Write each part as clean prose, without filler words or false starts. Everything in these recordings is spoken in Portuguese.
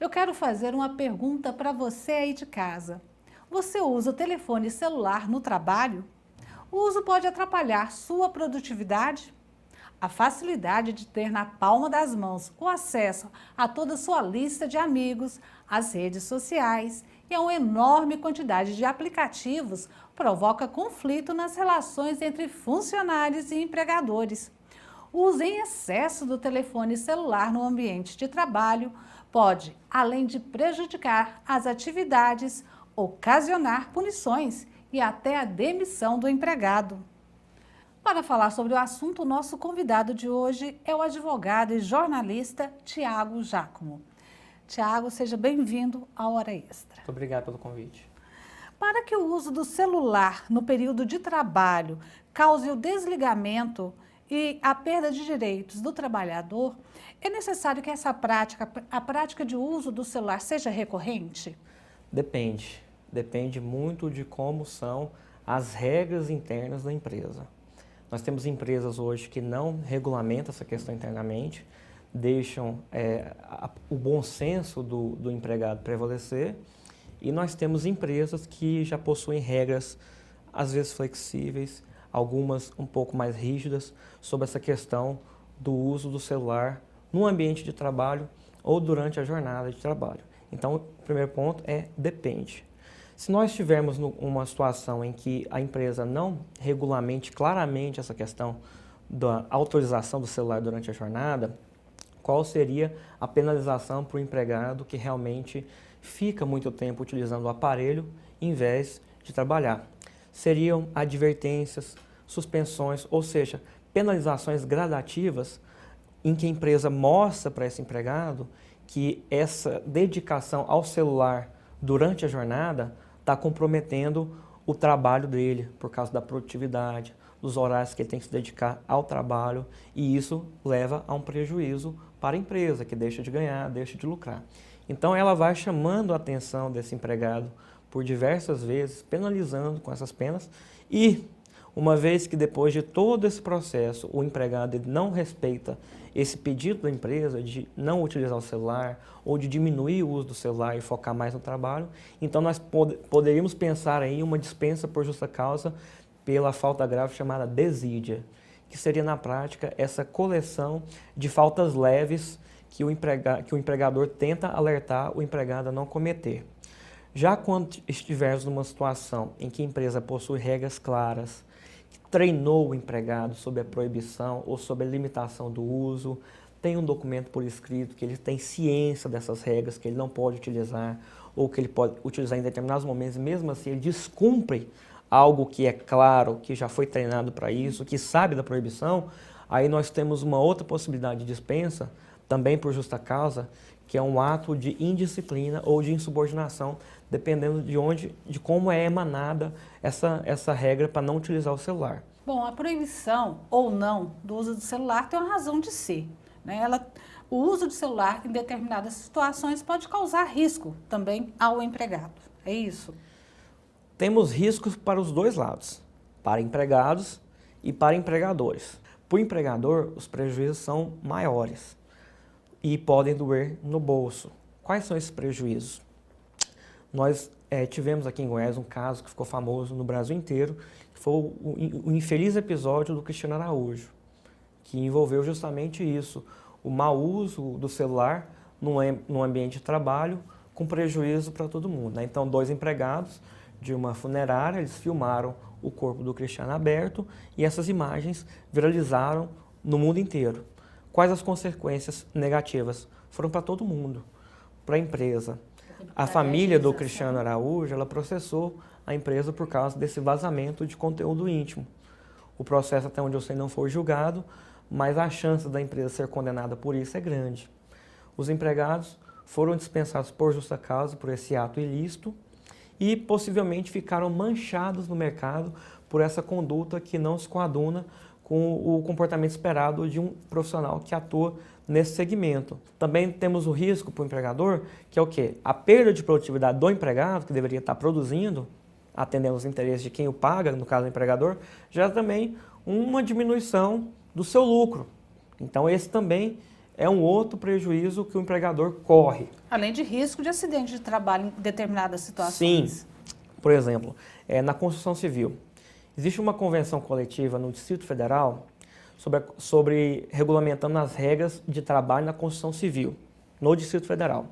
Eu quero fazer uma pergunta para você aí de casa. Você usa o telefone celular no trabalho? O uso pode atrapalhar sua produtividade? A facilidade de ter na palma das mãos o acesso a toda a sua lista de amigos, as redes sociais e a uma enorme quantidade de aplicativos provoca conflito nas relações entre funcionários e empregadores. O uso em excesso do telefone celular no ambiente de trabalho pode, além de prejudicar as atividades, ocasionar punições e até a demissão do empregado. Para falar sobre o assunto, o nosso convidado de hoje é o advogado e jornalista Tiago Giacomo. Tiago, seja bem-vindo à Hora Extra. Muito obrigado pelo convite. Para que o uso do celular no período de trabalho cause o desligamento e a perda de direitos do trabalhador, é necessário que a prática de uso do celular seja recorrente? Depende muito de como são as regras internas da empresa. Nós temos empresas hoje que não regulamentam essa questão internamente, deixam o bom senso do empregado prevalecer, e nós temos empresas que já possuem regras, às vezes flexíveis, algumas um pouco mais rígidas, sobre essa questão do uso do celular no ambiente de trabalho ou durante a jornada de trabalho. Então, o primeiro ponto é depende. Se nós estivermos numa situação em que a empresa não regulamente claramente essa questão da autorização do celular durante a jornada, qual seria a penalização para o empregado que realmente fica muito tempo utilizando o aparelho em vez de trabalhar? Seriam advertências, suspensões, ou seja, penalizações gradativas em que a empresa mostra para esse empregado que essa dedicação ao celular durante a jornada está comprometendo o trabalho dele por causa da produtividade, dos horários que ele tem que se dedicar ao trabalho, e isso leva a um prejuízo para a empresa, que deixa de ganhar, deixa de lucrar. Então ela vai chamando a atenção desse empregado por diversas vezes, penalizando com essas penas, e uma vez que depois de todo esse processo o empregado não respeita esse pedido da empresa de não utilizar o celular ou de diminuir o uso do celular e focar mais no trabalho, então nós poderíamos pensar aí uma dispensa por justa causa pela falta grave chamada desídia, que seria na prática essa coleção de faltas leves que o empregador tenta alertar o empregado a não cometer. Já quando estivermos numa situação em que a empresa possui regras claras, treinou o empregado sobre a proibição ou sobre a limitação do uso, tem um documento por escrito que ele tem ciência dessas regras, que ele não pode utilizar ou que ele pode utilizar em determinados momentos, mesmo assim ele descumpre algo que é claro, que já foi treinado para isso, que sabe da proibição, aí nós temos uma outra possibilidade de dispensa, também por justa causa, que é um ato de indisciplina ou de insubordinação, dependendo de como é emanada essa regra para não utilizar o celular. Bom, a proibição ou não do uso do celular tem uma razão de ser, né? O uso do celular em determinadas situações pode causar risco também ao empregado, é isso? Temos riscos para os dois lados, para empregados e para empregadores. Para o empregador, os prejuízos são maiores e podem doer no bolso. Quais são esses prejuízos? Nós tivemos aqui em Goiás um caso que ficou famoso no Brasil inteiro, que foi o infeliz episódio do Cristiano Araújo, que envolveu justamente isso, o mau uso do celular no ambiente de trabalho, com prejuízo para todo mundo, né? Então, 2 empregados de uma funerária, eles filmaram o corpo do Cristiano aberto e essas imagens viralizaram no mundo inteiro. Quais as consequências negativas? Foram para todo mundo, para a empresa. A família do Cristiano Araújo, ela processou a empresa por causa desse vazamento de conteúdo íntimo. O processo, até onde eu sei, não foi julgado, mas a chance da empresa ser condenada por isso é grande. Os empregados foram dispensados por justa causa por esse ato ilícito e possivelmente ficaram manchados no mercado por essa conduta que não se coaduna com o comportamento esperado de um profissional que atua nesse segmento. Também temos o risco para o empregador, que é o quê? A perda de produtividade do empregado, que deveria estar produzindo, atendendo os interesses de quem o paga, no caso do empregador, gera também uma diminuição do seu lucro. Então esse também é um outro prejuízo que o empregador corre. Além de risco de acidente de trabalho em determinadas situações. Sim. Por exemplo, na construção civil, existe uma convenção coletiva no Distrito Federal sobre regulamentando as regras de trabalho na construção civil, no Distrito Federal.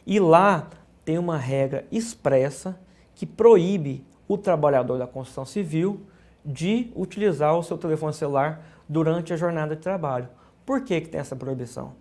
E lá tem uma regra expressa que proíbe o trabalhador da construção civil de utilizar o seu telefone celular durante a jornada de trabalho. Por que tem essa proibição?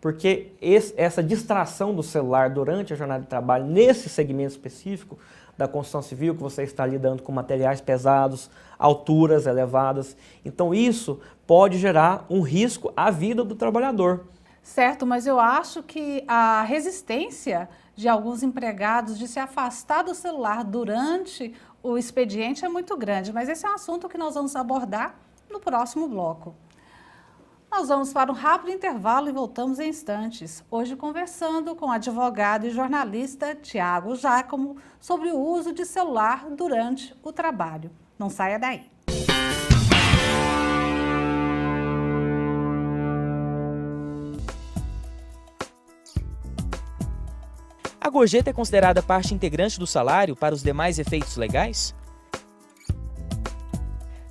Porque essa distração do celular durante a jornada de trabalho, nesse segmento específico da construção civil, que você está lidando com materiais pesados, alturas elevadas, então isso pode gerar um risco à vida do trabalhador. Certo, mas eu acho que a resistência de alguns empregados de se afastar do celular durante o expediente é muito grande, mas esse é um assunto que nós vamos abordar no próximo bloco. Nós vamos para um rápido intervalo e voltamos em instantes. Hoje conversando com o advogado e jornalista Tiago Giacomo sobre o uso de celular durante o trabalho. Não saia daí. A gorjeta é considerada parte integrante do salário para os demais efeitos legais?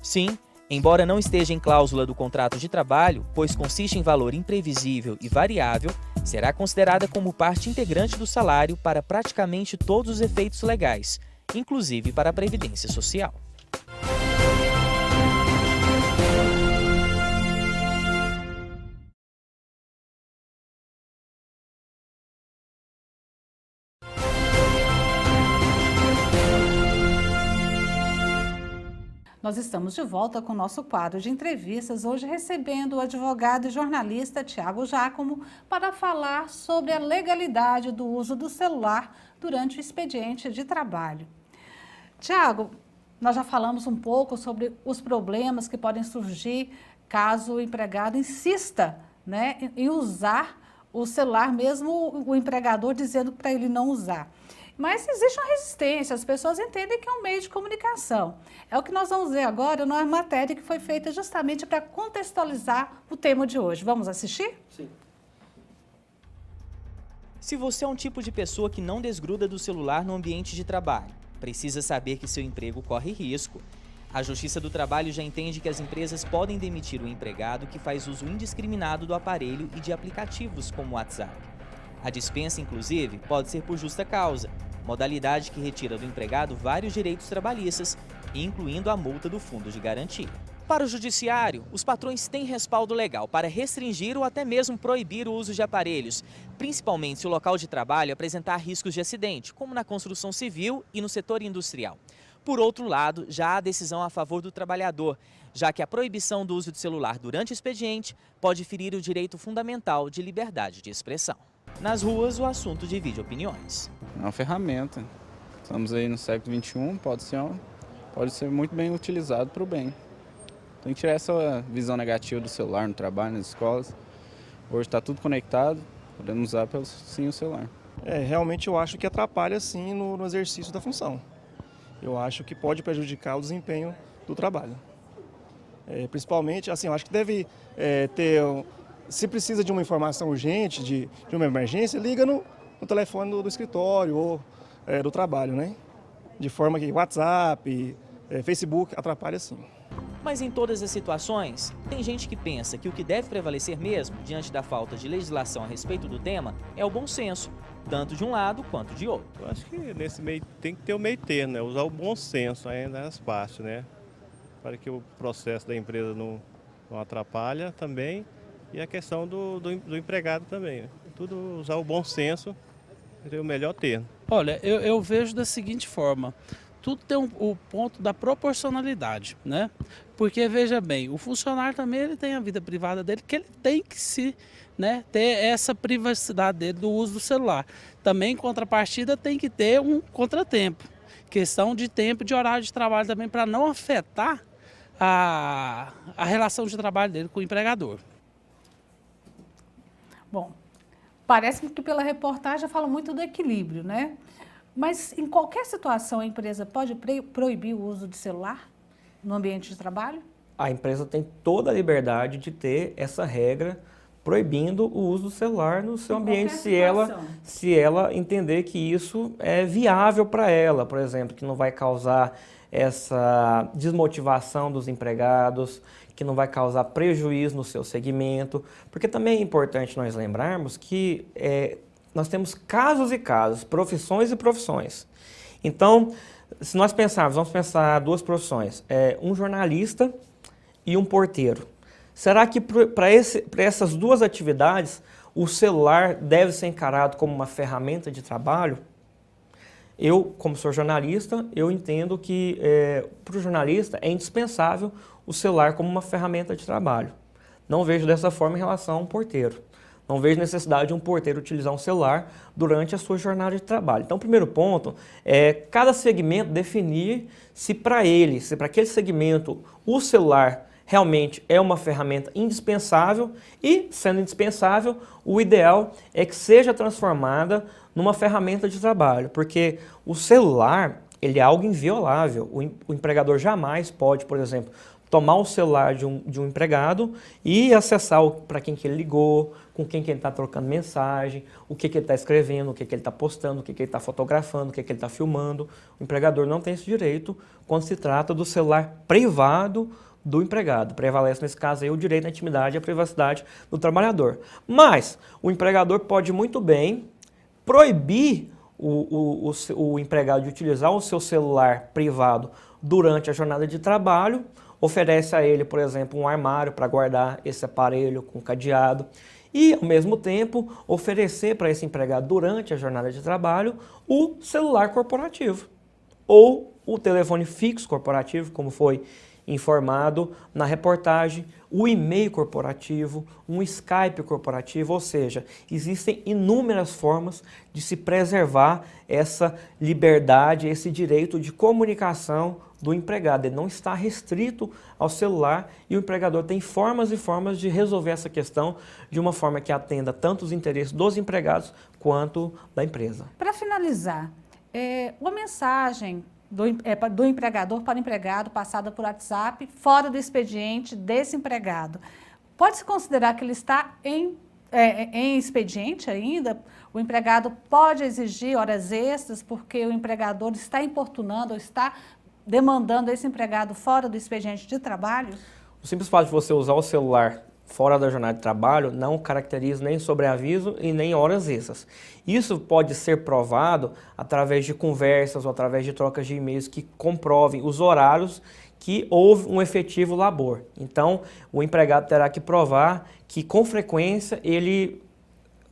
Sim, embora não esteja em cláusula do contrato de trabalho, pois consiste em valor imprevisível e variável, será considerada como parte integrante do salário para praticamente todos os efeitos legais, inclusive para a Previdência Social. Nós estamos de volta com o nosso quadro de entrevistas, hoje recebendo o advogado e jornalista Tiago Giacomo para falar sobre a legalidade do uso do celular durante o expediente de trabalho. Tiago, nós já falamos um pouco sobre os problemas que podem surgir caso o empregado insista, né, em usar o celular, mesmo o empregador dizendo para ele não usar. Mas existe uma resistência, as pessoas entendem que é um meio de comunicação. É o que nós vamos ver agora numa matéria que foi feita justamente para contextualizar o tema de hoje. Vamos assistir? Sim. Se você é um tipo de pessoa que não desgruda do celular no ambiente de trabalho, precisa saber que seu emprego corre risco. A Justiça do Trabalho já entende que as empresas podem demitir o empregado que faz uso indiscriminado do aparelho e de aplicativos como o WhatsApp. A dispensa, inclusive, pode ser por justa causa, modalidade que retira do empregado vários direitos trabalhistas, incluindo a multa do fundo de garantia. Para o Judiciário, os patrões têm respaldo legal para restringir ou até mesmo proibir o uso de aparelhos, principalmente se o local de trabalho apresentar riscos de acidente, como na construção civil e no setor industrial. Por outro lado, já há decisão a favor do trabalhador, já que a proibição do uso de celular durante o expediente pode ferir o direito fundamental de liberdade de expressão. Nas ruas, o assunto divide opiniões. É uma ferramenta. Estamos aí no século XXI, pode ser muito bem utilizado para o bem. Tem que tirar essa visão negativa do celular no trabalho, nas escolas. Hoje está tudo conectado, podemos usar sim o celular. Realmente eu acho que atrapalha sim no exercício da função. Eu acho que pode prejudicar o desempenho do trabalho. Principalmente, assim, eu acho que deve ter... Se precisa de uma informação urgente, de uma emergência, liga no telefone do escritório ou do trabalho, né? De forma que WhatsApp, Facebook atrapalha sim. Mas em todas as situações, tem gente que pensa que o que deve prevalecer mesmo, diante da falta de legislação a respeito do tema, é o bom senso, tanto de um lado quanto de outro. Eu acho que nesse meio tem que ter o meio termo, né? Usar o bom senso ainda nas partes, né? Para que o processo da empresa não atrapalhe também. E a questão do empregado também, né? Tudo usar o bom senso, é o melhor termo. Olha, eu vejo da seguinte forma, tudo tem o ponto da proporcionalidade, né? Porque, veja bem, o funcionário também ele tem a vida privada dele, que ele tem que ter essa privacidade dele do uso do celular. Também, em contrapartida, tem que ter um contratempo, questão de tempo, de horário de trabalho também, para não afetar a relação de trabalho dele com o empregador. Bom, parece que pela reportagem fala muito do equilíbrio, né? Mas em qualquer situação a empresa pode proibir o uso de celular no ambiente de trabalho? A empresa tem toda a liberdade de ter essa regra proibindo o uso do celular no seu Em ambiente, qualquer se ela entender que isso é viável para ela, por exemplo, que não vai causar essa desmotivação dos empregados, que não vai causar prejuízo no seu segmento, porque também é importante nós lembrarmos que nós temos casos e casos, profissões e profissões. Então, se nós pensarmos, vamos pensar duas profissões, um jornalista e um porteiro. Será que para essas duas atividades o celular deve ser encarado como uma ferramenta de trabalho? Eu, como sou jornalista, eu entendo que para o jornalista é indispensável o celular como uma ferramenta de trabalho. Não vejo dessa forma em relação a um porteiro. Não vejo necessidade de um porteiro utilizar um celular durante a sua jornada de trabalho. Então, o primeiro ponto é cada segmento definir se para aquele segmento, o celular realmente é uma ferramenta indispensável e, sendo indispensável, o ideal é que seja transformada numa ferramenta de trabalho, porque o celular, ele é algo inviolável. O empregador jamais pode, por exemplo, tomar o celular de um empregado e acessar para quem que ele ligou, com quem que ele está trocando mensagem, o que ele está escrevendo, o que ele está postando, o que ele está fotografando, o que ele está filmando. O empregador não tem esse direito quando se trata do celular privado do empregado. Prevalece nesse caso aí o direito à intimidade e à privacidade do trabalhador. Mas o empregador pode muito bem proibir o empregado de utilizar o seu celular privado durante a jornada de trabalho, oferece a ele, por exemplo, um armário para guardar esse aparelho com cadeado e, ao mesmo tempo, oferecer para esse empregado durante a jornada de trabalho o celular corporativo ou o telefone fixo corporativo, como foi informado na reportagem, o e-mail corporativo, um Skype corporativo, ou seja, existem inúmeras formas de se preservar essa liberdade, esse direito de comunicação do empregado. Ele não está restrito ao celular e o empregador tem formas e formas de resolver essa questão de uma forma que atenda tanto os interesses dos empregados quanto da empresa. Para finalizar, uma mensagem do empregador para o empregado passada por WhatsApp fora do expediente desse empregado. Pode-se considerar que ele está em expediente ainda? O empregado pode exigir horas extras porque o empregador está importunando ou está demandando esse empregado fora do expediente de trabalho? O simples fato de você usar o celular fora da jornada de trabalho não caracteriza nem sobreaviso e nem horas extras. Isso pode ser provado através de conversas ou através de trocas de e-mails que comprovem os horários que houve um efetivo labor. Então, o empregado terá que provar que com frequência ele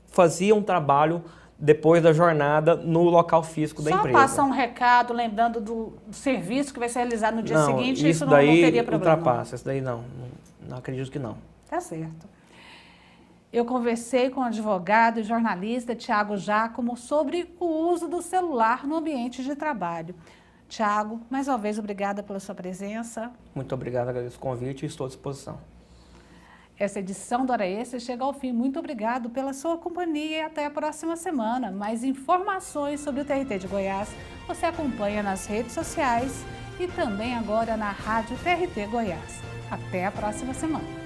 fazia um trabalho depois da jornada no local físico da empresa. Só passar um recado lembrando do serviço que vai ser realizado no dia seguinte, isso não daí teria problema? Ultrapassa, isso daí não acredito que não. Tá certo. Eu conversei com o advogado e jornalista Tiago Giacomo sobre o uso do celular no ambiente de trabalho. Tiago, mais uma vez, obrigada pela sua presença. Muito obrigado, agradeço o convite e estou à disposição. Essa edição do Hora Extra chega ao fim. Muito obrigado pela sua companhia e até a próxima semana. Mais informações sobre o TRT de Goiás você acompanha nas redes sociais e também agora na Rádio TRT Goiás. Até a próxima semana.